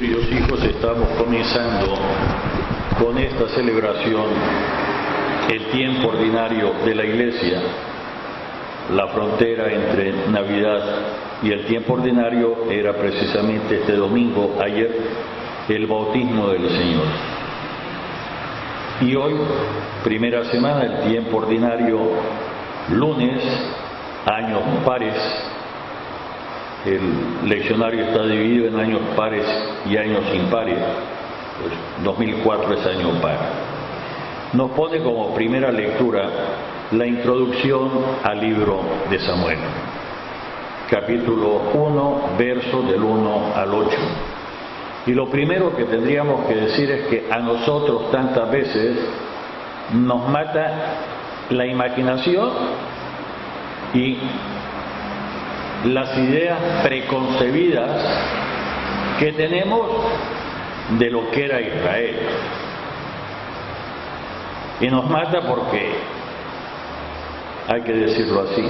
queridos hijos, estamos comenzando con esta celebración el tiempo ordinario de la Iglesia. La frontera entre Navidad y el tiempo ordinario era precisamente este domingo, ayer, el bautismo del Señor. Y hoy, primera semana del tiempo ordinario, lunes, años pares. El leccionario está dividido en años pares y años impares. Pues 2004 es año par. Nos pone como primera lectura la introducción al libro de Samuel, capítulo 1, versos del 1 al 8. Y lo primero que tendríamos que decir es que a nosotros tantas veces nos mata la imaginación y las ideas preconcebidas que tenemos de lo que era Israel. Y nos mata porque, hay que decirlo así,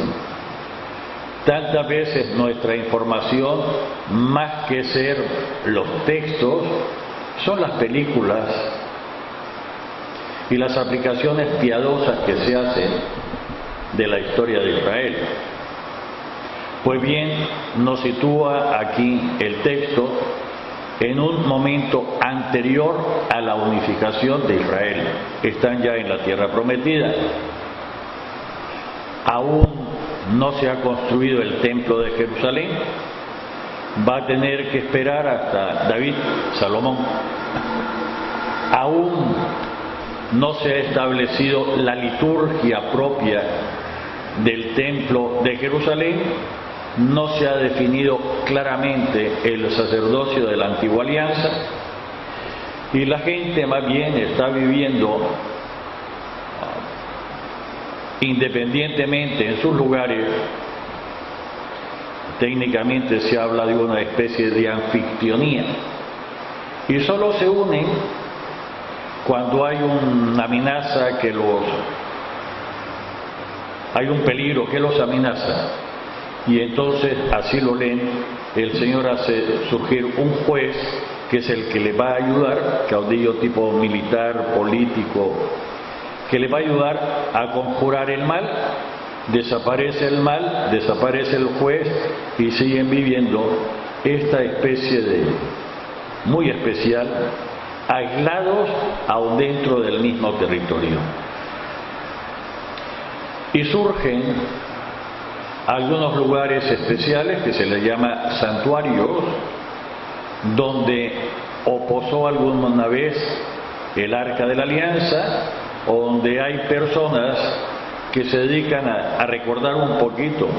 tantas veces nuestra información, más que ser los textos, son las películas y las aplicaciones piadosas que se hacen de la historia de Israel. Pues bien, nos sitúa aquí el texto en un momento anterior a la unificación de Israel. Están ya en la tierra prometida. Aún no se ha construido el templo de Jerusalén. Va a tener que esperar hasta David, Salomón. Aún no se ha establecido la liturgia propia del templo de Jerusalén. No se ha definido claramente el sacerdocio de la antigua alianza y la gente más bien está viviendo independientemente en sus lugares. Técnicamente se habla de una especie de anfictionía y solo se unen cuando hay una amenaza hay un peligro que los amenaza. Y entonces, así lo leen, el Señor hace surgir un juez que es el que le va a ayudar, caudillo tipo militar, político, que le va a ayudar a conjurar el mal. Desaparece el mal, desaparece el juez y siguen viviendo esta especie de, muy especial, aislados aún dentro del mismo territorio. Y surgen algunos lugares especiales que se les llama santuarios, donde o posó alguna vez el Arca de la Alianza, o donde hay personas que se dedican a recordar un poquito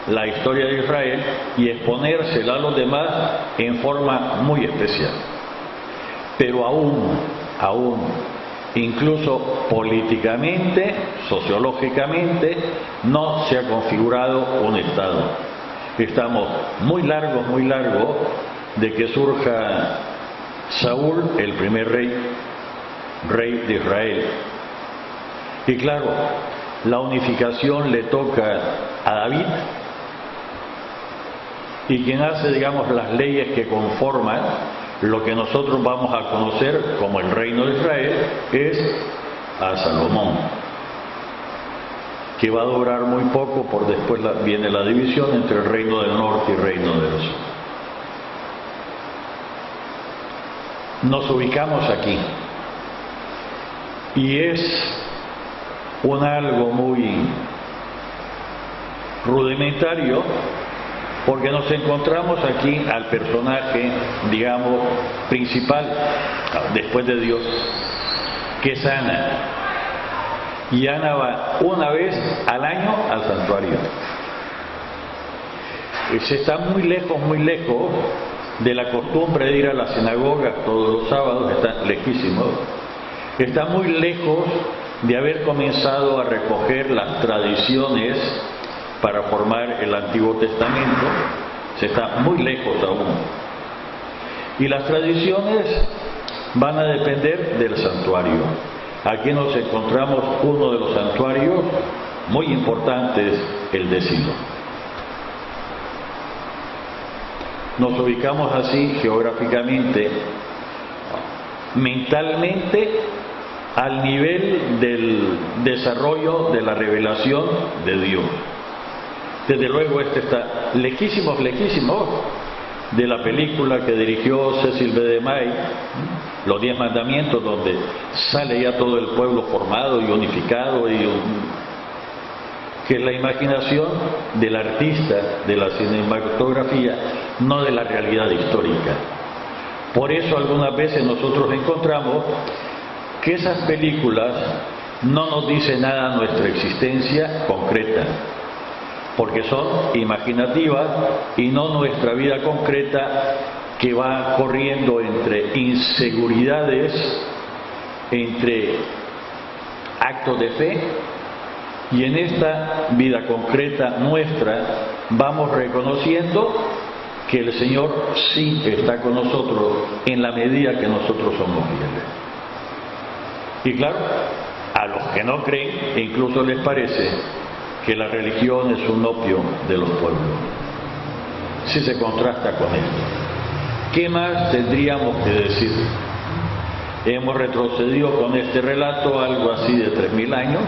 la historia de Israel y exponérsela a los demás en forma muy especial. Pero aún, incluso políticamente, sociológicamente, no se ha configurado un Estado. Estamos muy largos de que surja Saúl, el primer rey de Israel. Y claro, la unificación le toca a David, y quien hace, digamos, las leyes que conforman lo que nosotros vamos a conocer como el reino de Israel es a Salomón, que va a durar muy poco, por después viene la división entre el reino del norte y el reino del sur. Nos ubicamos aquí y es algo muy rudimentario, porque nos encontramos aquí al personaje, digamos, principal, después de Dios, que es Ana. Y Ana va una vez al año al santuario. Se está muy lejos de la costumbre de ir a la sinagoga todos los sábados, está lejísimo. Está muy lejos de haber comenzado a recoger las tradiciones para formar el Antiguo Testamento. Se está muy lejos aún. Y las tradiciones van a depender del santuario. Aquí nos encontramos uno de los santuarios muy importantes, el de Silo. nos ubicamos así geográficamente, mentalmente, al nivel del desarrollo de la revelación de Dios. Desde luego este está lejísimos de la película que dirigió Cecil B. DeMille, Los 10 Mandamientos, donde sale ya todo el pueblo formado y unificado, que es la imaginación del artista de la cinematografía, no de la realidad histórica. Por eso algunas veces nosotros encontramos que esas películas no nos dicen nada de nuestra existencia concreta, porque son imaginativas y no nuestra vida concreta, que va corriendo entre inseguridades, entre actos de fe, y en esta vida concreta nuestra vamos reconociendo que el Señor sí está con nosotros en la medida que nosotros somos fieles. Y claro, a los que no creen, incluso les parece que la religión es un opio de los pueblos. Si se contrasta con esto, ¿qué más tendríamos que decir? Hemos retrocedido con este relato algo así de 3000 años,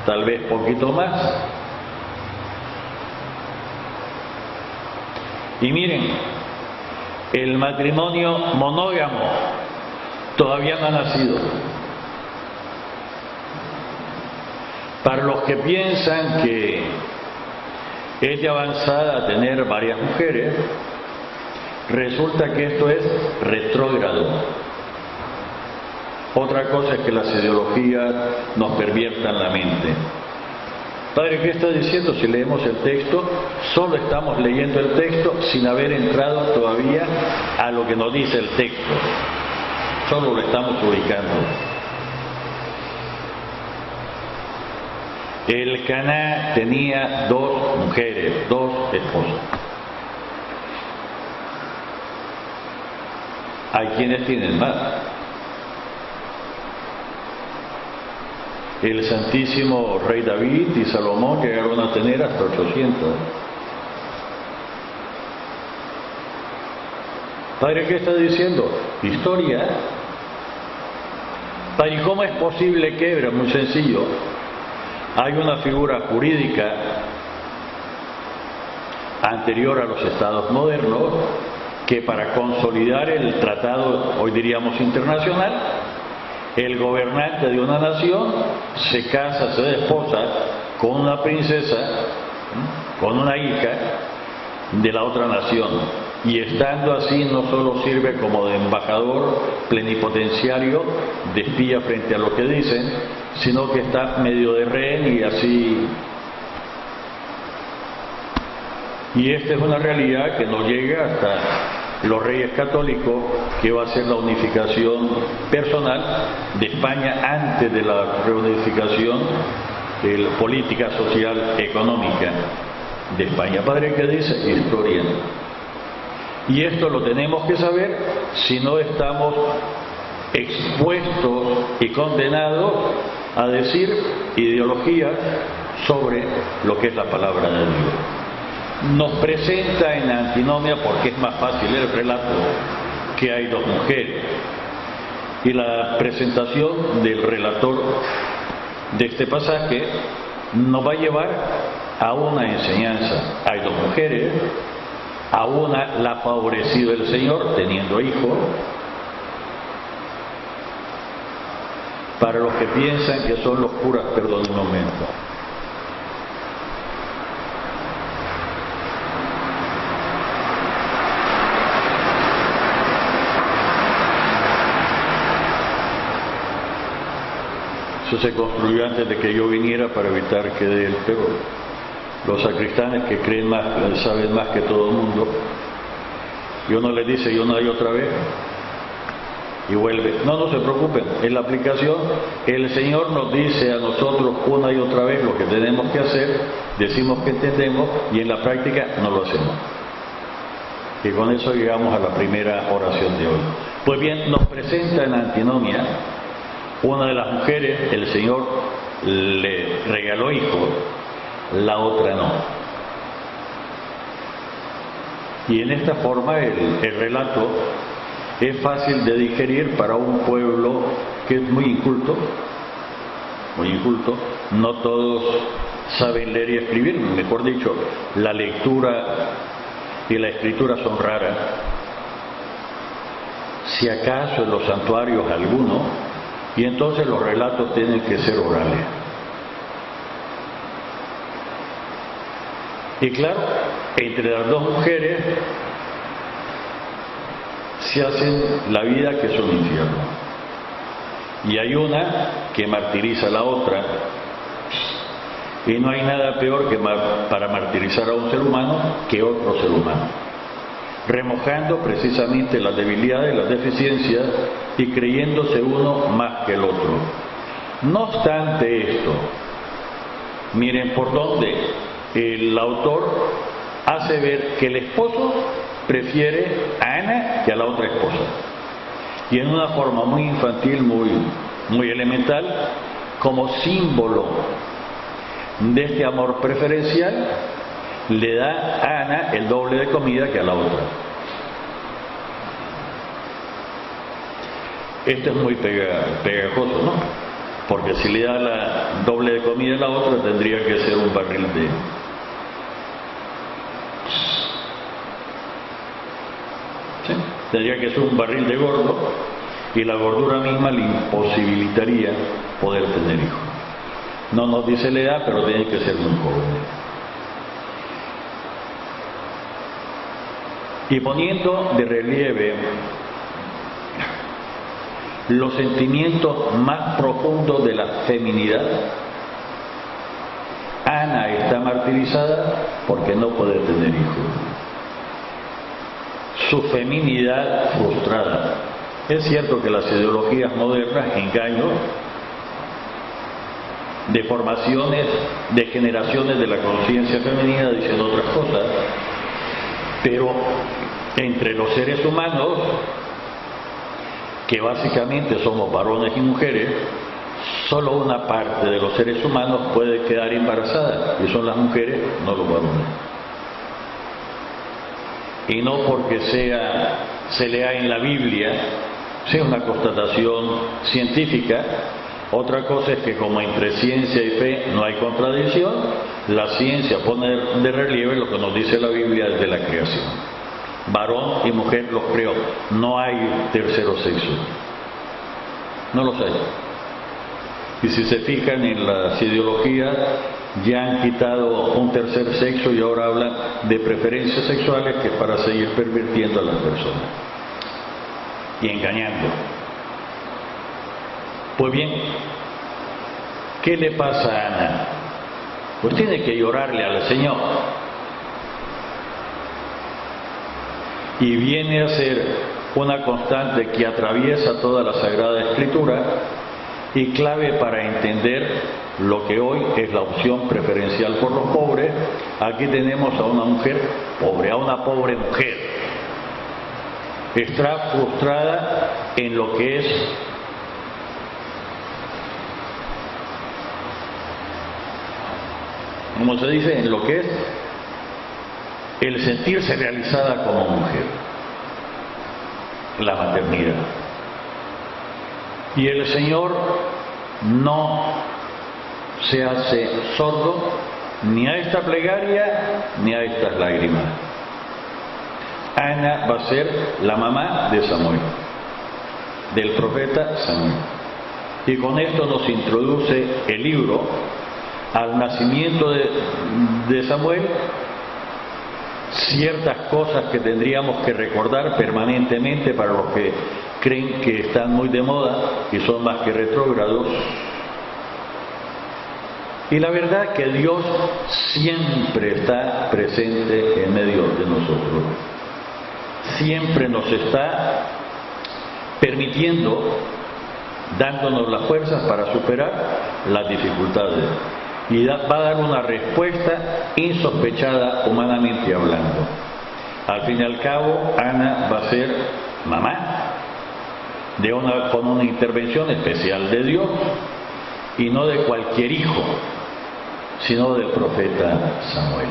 tal vez poquito más. Y miren, el matrimonio monógamo todavía no ha nacido. Para los que piensan que es de avanzada tener varias mujeres, resulta que esto es retrógrado. Otra cosa es que las ideologías nos perviertan la mente. Padre, ¿qué está diciendo? Si leemos el texto, solo estamos leyendo el texto sin haber entrado todavía a lo que nos dice el texto. Solo lo estamos ubicando. El Caná tenía 2 mujeres, 2 esposas. Hay quienes tienen más. El santísimo rey David y Salomón llegaron a tener hasta 800. Padre, ¿qué está diciendo? Historia. Padre, ¿y cómo es posible que era? Muy sencillo. Hay una figura jurídica anterior a los estados modernos que, para consolidar el tratado, hoy diríamos internacional, el gobernante de una nación se casa, se desposa con una princesa, con una hija de la otra nación, y estando así no solo sirve como de embajador plenipotenciario, de espía frente a lo que dicen, sino que está medio de rehén y así. Y esta es una realidad que nos llega hasta los reyes católicos, que va a ser la unificación personal de España antes de la reunificación política, social, económica de España. Padre, ¿qué dice? Historia. Y esto lo tenemos que saber, si no estamos expuestos y condenados a decir ideologías sobre lo que es la palabra de Dios. Nos presenta en la antinomia, porque es más fácil el relato, que hay 2 mujeres. Y la presentación del relator de este pasaje nos va a llevar a una enseñanza. Hay 2 mujeres, a una la ha favorecido el Señor teniendo hijos. Para los que piensan que son los curas, perdón un momento. Eso se construyó antes de que yo viniera para evitar que dé el terror. Los sacristanes que creen más, saben más que todo el mundo, y uno les dice, y una y otra vez, y vuelve. No se preocupen, en la aplicación el Señor nos dice a nosotros una y otra vez lo que tenemos que hacer, decimos que entendemos, y en la práctica no lo hacemos. Y con eso llegamos a la primera oración de hoy. Pues bien, nos presenta en la antinomia una de las mujeres, el Señor le regaló hijos, la otra no. Y en esta forma el relato es fácil de digerir para un pueblo que es muy inculto, no todos saben leer y escribir, mejor dicho, la lectura y la escritura son raras, si acaso en los santuarios alguno, y entonces los relatos tienen que ser orales. Y claro, entre las dos mujeres se hacen la vida que es un infierno. Y hay una que martiriza a la otra, y no hay nada peor que para martirizar a un ser humano que otro ser humano, remojando precisamente las debilidades, las deficiencias y creyéndose uno más que el otro. No obstante esto, miren por dónde el autor hace ver que el esposo prefiere a Ana que a la otra esposa. Y en una forma muy infantil, muy elemental, como símbolo de este amor preferencial, le da a Ana el doble de comida que a la otra. Esto es muy pegajoso, ¿no? Porque si le da la doble de comida a la otra, tendría que ser un barril de... ¿Sí? Tendría que ser un barril de gordo, y la gordura misma le imposibilitaría poder tener hijos. No nos dice la edad, pero tiene que ser muy joven. Y poniendo de relieve los sentimientos más profundos de la feminidad, Ana está martirizada porque no puede tener hijos. Su feminidad frustrada. Es cierto que las ideologías modernas, engaños, deformaciones, degeneraciones de la conciencia femenina dicen otras cosas, pero entre los seres humanos, que básicamente somos varones y mujeres, solo una parte de los seres humanos puede quedar embarazada, y son las mujeres, no los varones. Y no porque se lea en la Biblia, sea una constatación científica. Otra cosa es que como entre ciencia y fe no hay contradicción, la ciencia pone de relieve lo que nos dice la Biblia desde la creación. Varón y mujer los creó, no hay tercero sexo, no los hay. Y si se fijan en las ideologías, ya han quitado un tercer sexo y ahora hablan de preferencias sexuales, que es para seguir pervirtiendo a las personas y engañando. Pues bien, ¿qué le pasa a Ana? Pues tiene que llorarle al Señor. Y viene a ser una constante que atraviesa toda la Sagrada Escritura y clave para entender lo que hoy es la opción preferencial por los pobres. Aquí tenemos a una mujer pobre, a una pobre mujer. Está frustrada en lo que es como se dice, en lo que es el sentirse realizada como mujer, la maternidad. Y el Señor no se hace sordo ni a esta plegaria ni a estas lágrimas. Ana va a ser la mamá de Samuel, del profeta Samuel. Y con esto nos introduce el libro al nacimiento de Samuel, ciertas cosas que tendríamos que recordar permanentemente para los que creen que están muy de moda y son más que retrógrados. Y la verdad es que Dios siempre está presente en medio de nosotros, siempre nos está permitiendo, dándonos las fuerzas para superar las dificultades. Y va a dar una respuesta insospechada humanamente hablando. Al fin y al cabo, Ana va a ser mamá con una intervención especial de Dios, y no de cualquier hijo, sino del profeta Samuel.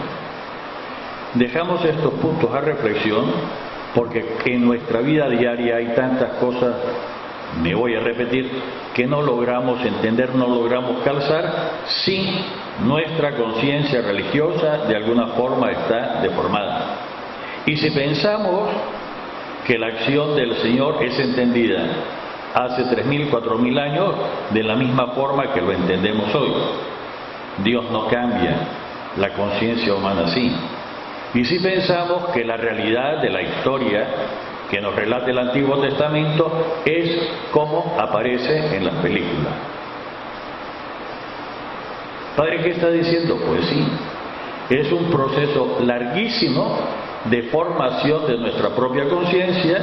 Dejamos estos puntos a reflexión porque en nuestra vida diaria hay tantas cosas, me voy a repetir, que no logramos entender, no logramos calzar si nuestra conciencia religiosa de alguna forma está deformada. Y si pensamos que la acción del Señor es entendida hace 3.000, 4.000 años de la misma forma que lo entendemos hoy, Dios no cambia, la conciencia humana sí. Y si pensamos que la realidad de la historia que nos relata el Antiguo Testamento es como aparece en las películas. Padre, ¿qué está diciendo? Pues sí, es un proceso larguísimo de formación de nuestra propia conciencia,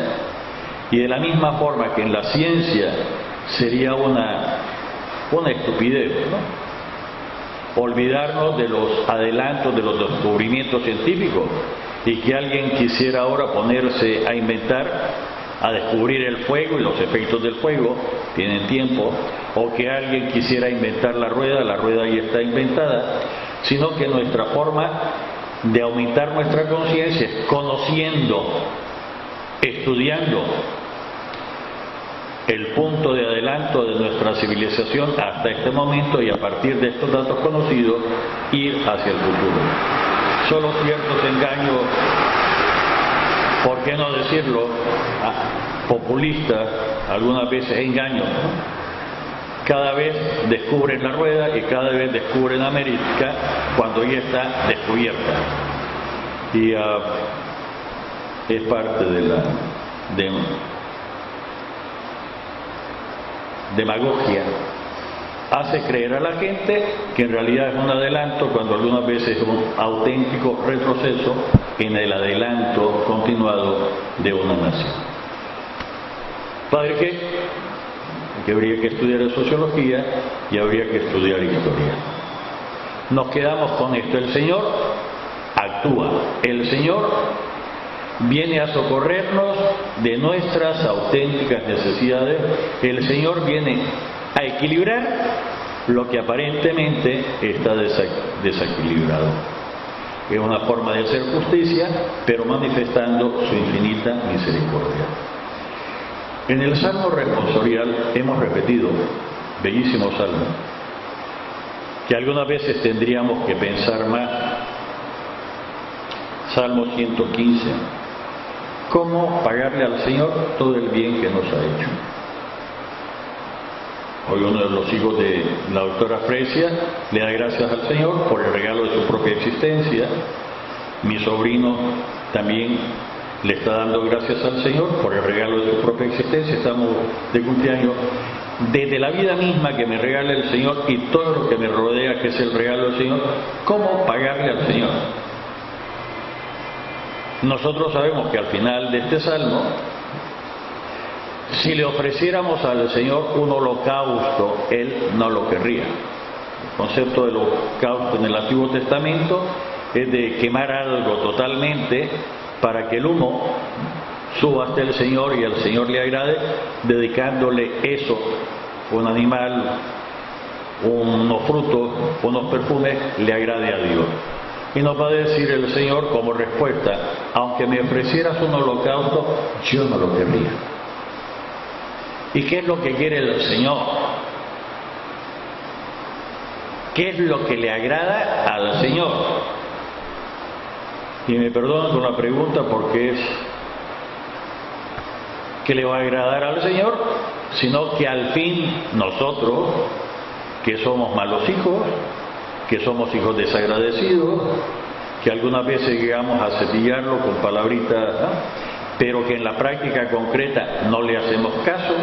y de la misma forma que en la ciencia sería una estupidez, ¿no?, olvidarnos de los adelantos, de los descubrimientos científicos, y que alguien quisiera ahora ponerse a inventar, a descubrir el fuego y los efectos del fuego, tienen tiempo, o que alguien quisiera inventar la rueda ya está inventada, sino que nuestra forma de aumentar nuestra conciencia es conociendo, estudiando el punto de adelanto de nuestra civilización hasta este momento, y a partir de estos datos conocidos ir hacia el futuro. Solo ciertos engaños, ¿por qué no decirlo?, populistas, algunas veces engaños, ¿no? Cada vez descubren la rueda y cada vez descubren América cuando ya está descubierta. Y es parte de la demagogia. Hace creer a la gente que en realidad es un adelanto, cuando algunas veces es un auténtico retroceso en el adelanto continuado de una nación. Padre, que habría que estudiar sociología y habría que estudiar historia. Nos quedamos con esto: el Señor actúa, el Señor viene a socorrernos de nuestras auténticas necesidades, el Señor viene a equilibrar lo que aparentemente está desequilibrado. Es una forma de hacer justicia, pero manifestando su infinita misericordia. En el Salmo responsorial hemos repetido, bellísimo salmo, que algunas veces tendríamos que pensar más. Salmo 115. ¿Cómo pagarle al Señor todo el bien que nos ha hecho? Hoy uno de los hijos de la doctora Fresia le da gracias al Señor por el regalo de su propia existencia. Mi sobrino también le está dando gracias al Señor por el regalo de su propia existencia. Estamos de cumpleaños. Desde la vida misma que me regala el Señor y todo lo que me rodea, que es el regalo del Señor, ¿cómo pagarle al Señor? Nosotros sabemos que al final de este salmo, si le ofreciéramos al Señor un holocausto, Él no lo querría. El concepto del holocausto en el Antiguo Testamento es de quemar algo totalmente para que el humo suba hasta el Señor y al Señor le agrade, dedicándole eso, un animal, unos frutos, unos perfumes, le agrade a Dios. Y nos va a decir el Señor como respuesta: aunque me ofrecieras un holocausto, yo no lo querría. ¿Y qué es lo que quiere el Señor? ¿Qué es lo que le agrada al Señor? Y me perdonan con la pregunta, porque es que le va a agradar al Señor, sino que al fin nosotros, que somos malos hijos, que somos hijos desagradecidos, que algunas veces llegamos a cepillarlo con palabritas, ¿no?, pero que en la práctica concreta no le hacemos caso,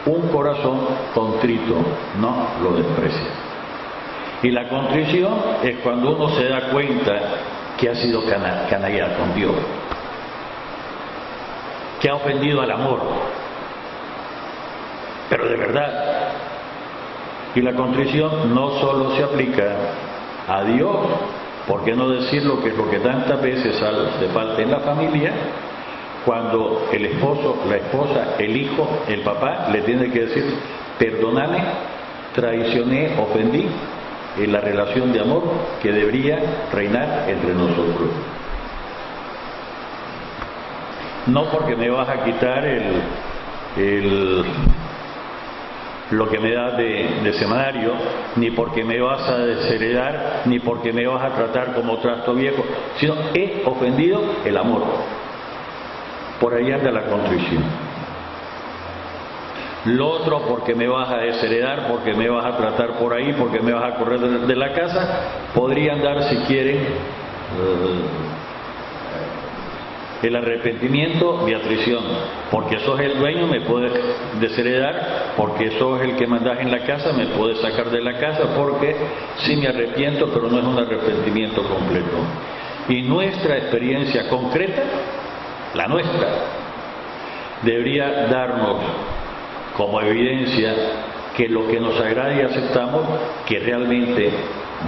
un corazón contrito no lo desprecia. Y la contrición es cuando uno se da cuenta que ha sido canalla con Dios, que ha ofendido al amor, pero de verdad. Y la contrición no solo se aplica a Dios, ¿por qué no decirlo, que es lo que tantas veces hace falta en la familia? Cuando el esposo, la esposa, el hijo, el papá le tiene que decir: perdóname, traicioné, ofendí. en la relación de amor que debería reinar entre nosotros. No porque me vas a quitar lo que me das de semanario, ni porque me vas a desheredar, ni porque me vas a tratar como trasto viejo, sino he ofendido el amor. Por ahí anda la contrición. Lo otro porque me vas a desheredar, porque me vas a tratar por ahí, porque me vas a correr de la casa, podrían dar, si quieren, el arrepentimiento y atrición. Porque sos el dueño, me puedes desheredar, porque sos el que mandás en la casa, me puedes sacar de la casa, porque sí me arrepiento, pero no es un arrepentimiento completo. Y nuestra experiencia concreta, la nuestra, debería darnos como evidencia que lo que nos agrada y aceptamos, que realmente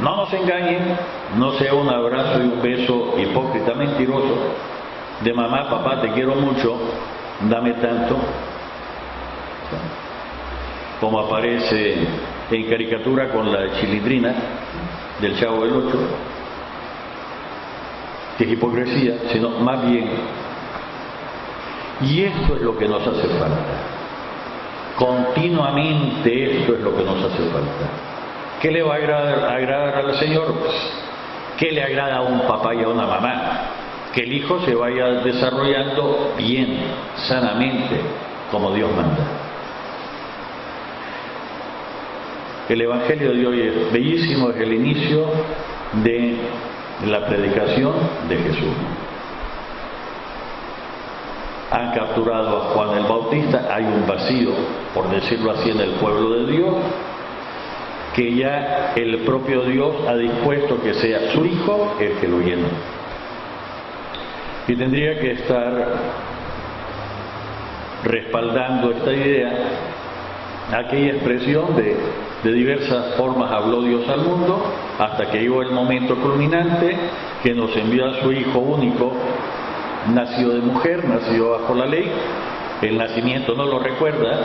no nos engañen, no sea un abrazo y un beso hipócrita, mentiroso, de mamá, papá, te quiero mucho, dame tanto, como aparece en caricatura con la Chilindrina del Chavo del Ocho, que es hipocresía, sino más bien, y esto es lo que nos hace falta, continuamente esto es lo que nos hace falta. ¿Qué le va a agradar al Señor? ¿Qué le agrada a un papá y a una mamá? Que el hijo se vaya desarrollando bien, sanamente, como Dios manda. El Evangelio de hoy es bellísimo, es el inicio de la predicación de Jesús. Han capturado a Juan el Bautista, hay un vacío, por decirlo así, en el pueblo de Dios, que ya el propio Dios ha dispuesto que sea su hijo el que lo llene. Y tendría que estar respaldando esta idea, aquella expresión de diversas formas habló Dios al mundo, hasta que llegó el momento culminante que nos envió a su Hijo único, nacido de mujer, nacido bajo la ley, el nacimiento no lo recuerda,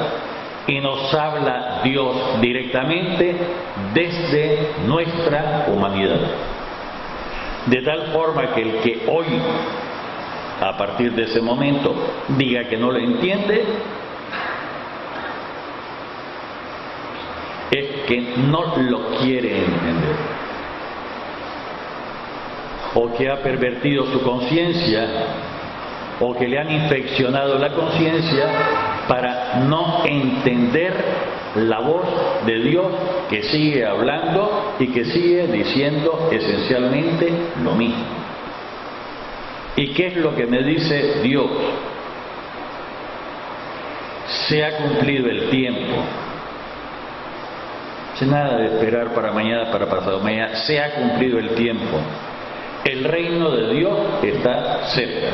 y nos habla Dios directamente desde nuestra humanidad. De tal forma que el que hoy, a partir de ese momento, diga que no lo entiende, es que no lo quiere entender, o que ha pervertido su conciencia, o que le han infeccionado la conciencia para no entender la voz de Dios, que sigue hablando y que sigue diciendo esencialmente lo mismo. ¿Y qué es lo que me dice Dios? Se ha cumplido el tiempo. Nada de esperar para mañana, para pasado mañana. Se ha cumplido el tiempo. El reino de Dios está cerca.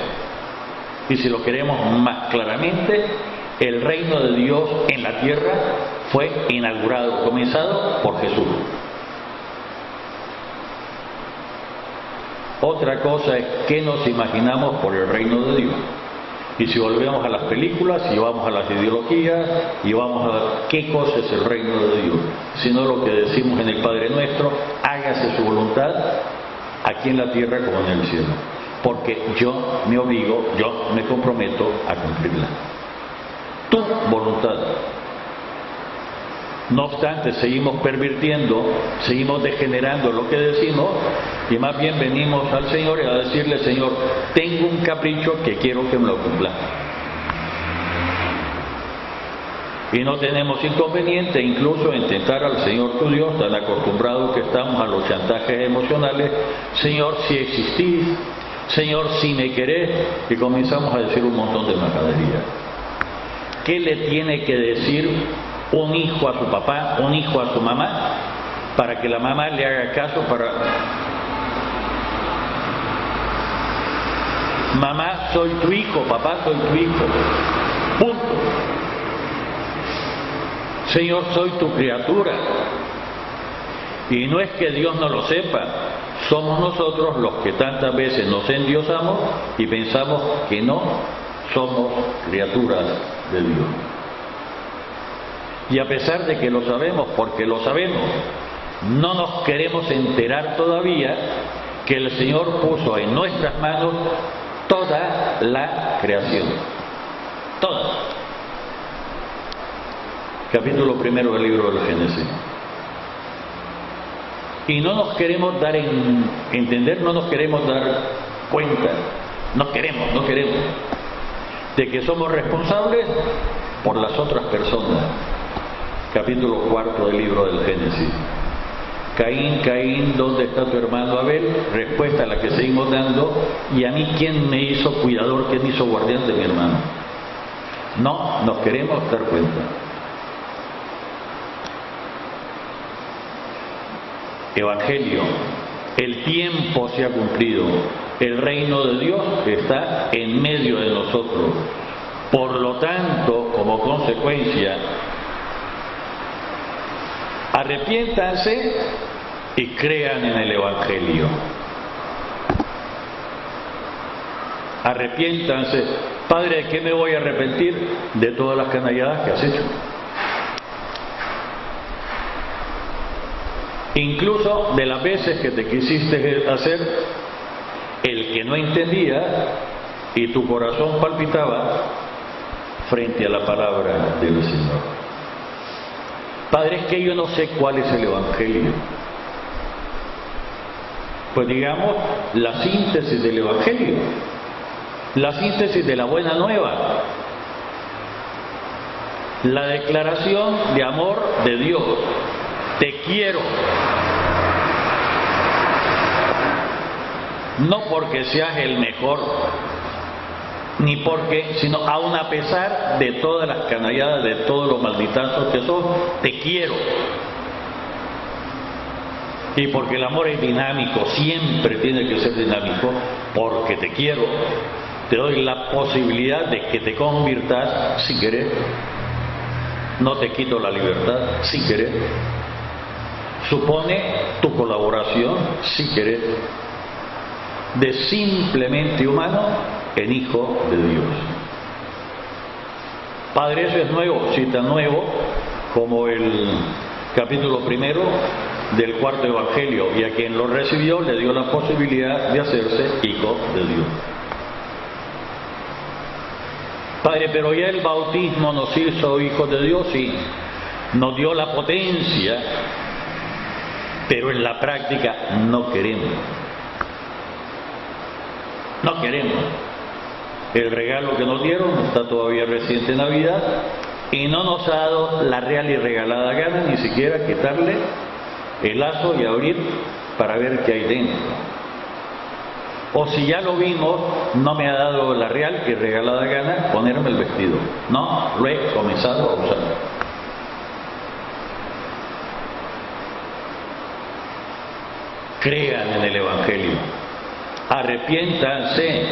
Y si lo queremos más claramente, el reino de Dios en la tierra fue inaugurado, comenzado por Jesús. Otra cosa es qué nos imaginamos por el reino de Dios. Y si volvemos a las películas, y vamos a las ideologías, y vamos a qué cosa es el reino de Dios, sino lo que decimos en el Padre Nuestro: hágase su voluntad aquí en la tierra como en el cielo. Porque yo me obligo, yo me comprometo a cumplirla. Tu voluntad. No obstante, seguimos pervirtiendo, seguimos degenerando lo que decimos, y más bien venimos al Señor a decirle: Señor, tengo un capricho que quiero que me lo cumpla. Y no tenemos inconveniente incluso en tentar al Señor tu Dios, tan acostumbrados que estamos a los chantajes emocionales: Señor, si existís, Señor, si me querés, y comenzamos a decir un montón de majaderías. ¿Qué le tiene que decir un hijo a su papá, un hijo a su mamá, para que la mamá le haga caso? Mamá, soy tu hijo, papá, soy tu hijo. Punto. Señor, soy tu criatura. Y no es que Dios no lo sepa, somos nosotros los que tantas veces nos endiosamos y pensamos que no somos criaturas de Dios. Y a pesar de que lo sabemos, porque lo sabemos, no nos queremos enterar todavía que el Señor puso en nuestras manos toda la creación. Toda. Capítulo 1 del libro del Génesis. Y no nos queremos dar entender, no nos queremos dar cuenta, no queremos de que somos responsables por las otras personas. Capítulo 4 del libro del Génesis. Caín, Caín, ¿dónde está tu hermano Abel? Respuesta a la que seguimos dando: ¿y a mí quién me hizo cuidador, quién me hizo guardián de mi hermano? No nos queremos dar cuenta. Evangelio, el tiempo se ha cumplido, el reino de Dios está en medio de nosotros. Por lo tanto, como consecuencia, arrepiéntanse y crean en el Evangelio. Arrepiéntanse. Padre, ¿de qué me voy a arrepentir? De todas las canalladas que has hecho. Incluso de las veces que te quisiste hacer el que no entendía y tu corazón palpitaba frente a la palabra del Señor. Padre, es que yo no sé cuál es el Evangelio. Pues digamos, la síntesis del Evangelio, la síntesis de la buena nueva, la declaración de amor de Dios. Te quiero. No porque seas el mejor, ni porque, sino aun a pesar de todas las canalladas, de todos los malditazos que sos, te quiero. Y porque el amor es dinámico, siempre tiene que ser dinámico, porque te quiero, te doy la posibilidad de que te conviertas si querés. No te quito la libertad si querés. Supone tu colaboración si querés. De simplemente humano en hijo de Dios. Padre, eso es nuevo, sí, tan nuevo como el capítulo 1 del cuarto Evangelio, y a quien lo recibió le dio la posibilidad de hacerse hijo de Dios. Padre, pero ya el bautismo nos hizo hijos de Dios y nos dio la potencia, pero en la práctica no queremos. No queremos. El regalo que nos dieron está todavía reciente en Navidad y no nos ha dado la real y regalada gana ni siquiera quitarle el lazo y abrir para ver qué hay dentro. O si ya lo vimos, no me ha dado la real y regalada gana ponerme el vestido. No, lo he comenzado a usar. Crean en el Evangelio. Arrepiéntanse.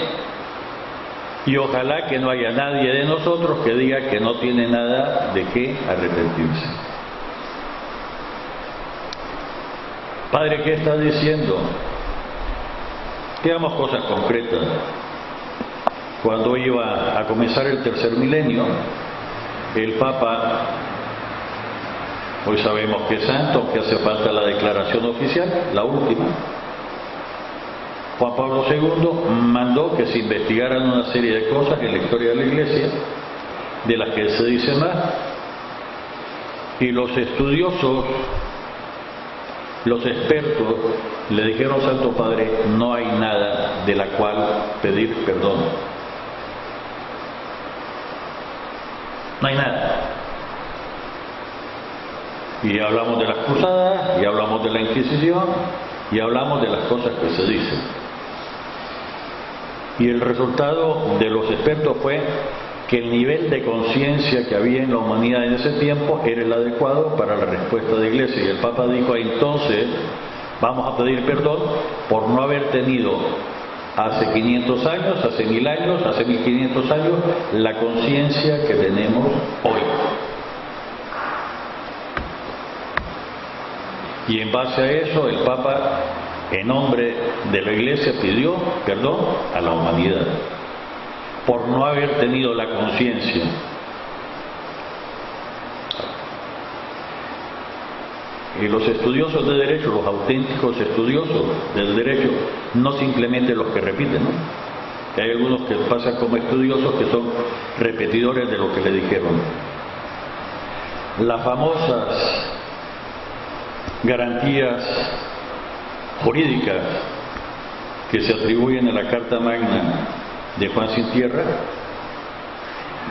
Y ojalá que no haya nadie de nosotros que diga que no tiene nada de qué arrepentirse. Padre, ¿qué está diciendo? Digamos cosas concretas. Cuando iba a comenzar el tercer milenio, el Papa, hoy sabemos que es santo, que hace falta la declaración oficial, la última, Juan Pablo II mandó que se investigaran una serie de cosas en la historia de la Iglesia, de las que se dice más, y los estudiosos, los expertos, le dijeron: Santo Padre, no hay nada de la cual pedir perdón. No hay nada. Y hablamos de las cruzadas, y hablamos de la Inquisición, y hablamos de las cosas que se dicen. Y el resultado de los expertos fue que el nivel de conciencia que había en la humanidad en ese tiempo era el adecuado para la respuesta de la Iglesia. Y el Papa dijo: entonces vamos a pedir perdón por no haber tenido hace 500 años, hace 1000 años, hace 1500 años la conciencia que tenemos hoy. Y en base a eso el Papa, en nombre de la Iglesia, pidió perdón a la humanidad por no haber tenido la conciencia. y los estudiosos de derecho, los auténticos estudiosos del derecho, no simplemente los que repiten, ¿no? Que hay algunos que pasan como estudiosos que son repetidores de lo que le dijeron. Las famosas garantías jurídicas que se atribuyen a la Carta Magna de Juan Sin Tierra,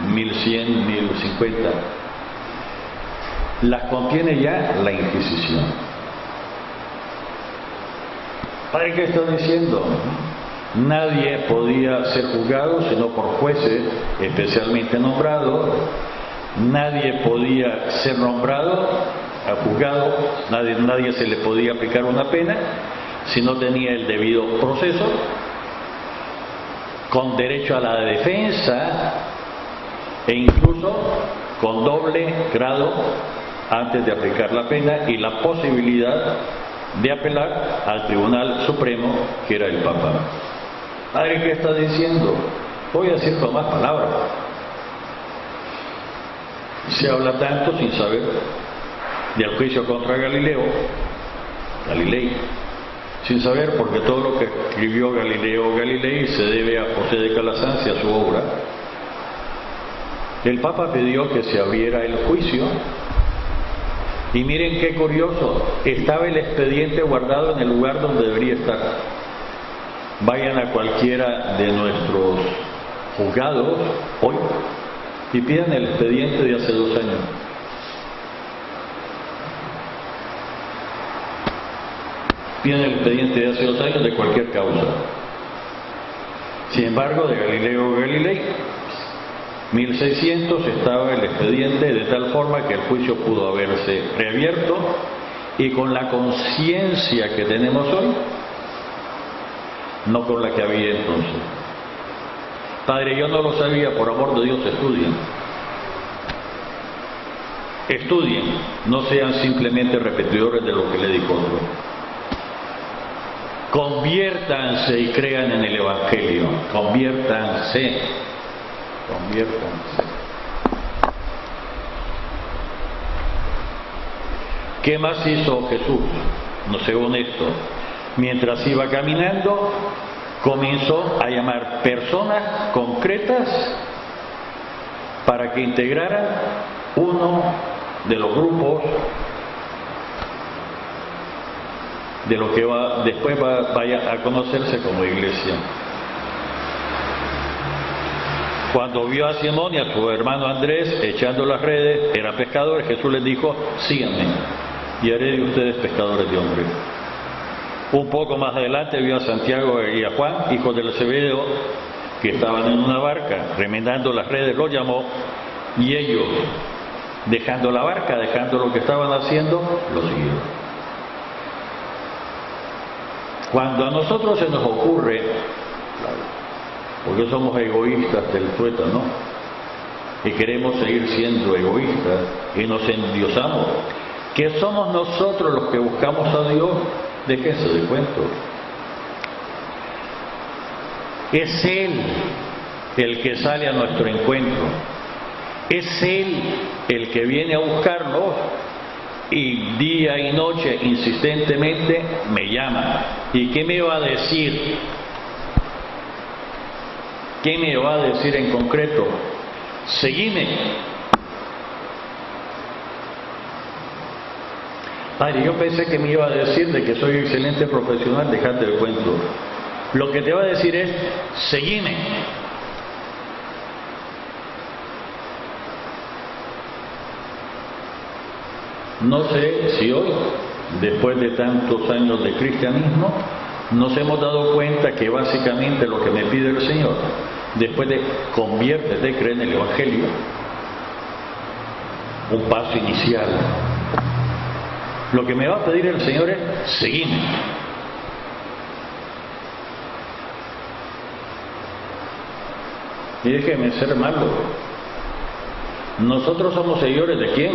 1100, 1050, las contiene ya la Inquisición. ¿Para qué está diciendo? Nadie podía ser juzgado sino por jueces especialmente nombrados, nadie podía ser nombrado a juzgado, nadie se le podía aplicar una pena si no tenía el debido proceso, con derecho a la defensa e incluso con doble grado antes de aplicar la pena y la posibilidad de apelar al Tribunal Supremo, que era el Papa. Padre, ¿qué está diciendo? Voy a decir con más palabras. Se habla tanto sin saber del juicio contra Galilei, sin saber, porque todo lo que escribió Galileo Galilei se debe a José de Calasanz y a su obra. El Papa pidió que se abriera el juicio y miren qué curioso, estaba el expediente guardado en el lugar donde debería estar. Vayan a cualquiera de nuestros juzgados hoy y pidan el expediente de hace 2 años. Pidan el expediente de hace 2 años de cualquier causa. Sin embargo, de Galileo Galilei, 1600, estaba el expediente de tal forma que el juicio pudo haberse reabierto, y con la conciencia que tenemos hoy, no con la que había entonces. Padre, yo no lo sabía, por amor de Dios, estudien. Estudien, no sean simplemente repetidores de lo que le dijo otro. Conviértanse y crean en el Evangelio. Conviértanse. ¿Qué más hizo Jesús? No sé, honesto. Mientras iba caminando, comenzó a llamar personas concretas para que integraran uno de los grupos de lo que después vaya a conocerse como iglesia. Cuando vio a Simón y a su hermano Andrés echando las redes, eran pescadores, Jesús les dijo: síganme y haré de ustedes pescadores de hombres. Un poco más adelante vio a Santiago y a Juan, hijos de Zebedeo, que estaban en una barca remendando las redes, los llamó, y ellos, dejando la barca, dejando lo que estaban haciendo, lo siguieron. Cuando a nosotros se nos ocurre, porque somos egoístas del tuétano, y queremos seguir siendo egoístas, y nos endiosamos, que somos nosotros los que buscamos a Dios, déjense de cuentos. Es Él el que sale a nuestro encuentro, es Él el que viene a buscarnos y día y noche insistentemente me llama. ¿Y qué me va a decir? ¿Qué me va a decir en concreto? Seguime. Padre, yo pensé que me iba a decir de que soy excelente profesional, dejate de cuento. Lo que te va a decir es, seguime. No sé si hoy, después de tantos años de cristianismo, nos hemos dado cuenta que básicamente lo que me pide el Señor, después de conviértete, cree en el Evangelio, un paso inicial, lo que me va a pedir el Señor es seguime. Y déjeme ser malo. Nosotros somos seguidores de quién.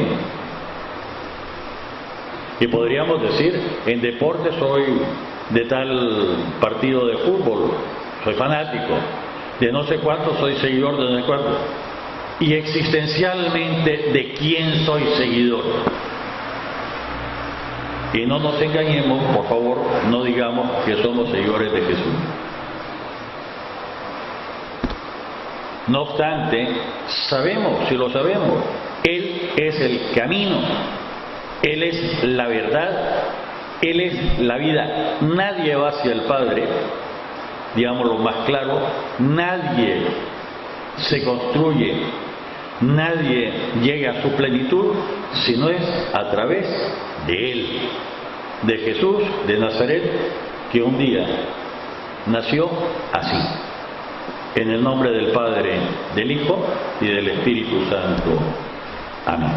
Y podríamos decir, en deporte soy de tal partido de fútbol, soy fanático, de no sé cuánto soy seguidor de no sé cuánto. Y existencialmente, ¿de quién soy seguidor? Y no nos engañemos, por favor, no digamos que somos seguidores de Jesús. No obstante, sabemos, si lo sabemos, Él es el camino, Él es la verdad, Él es la vida. Nadie va hacia el Padre, digámoslo más claro, nadie se construye, nadie llega a su plenitud si no es a través de Él, de Jesús de Nazaret, que un día nació así. En el nombre del Padre, del Hijo y del Espíritu Santo. Amén.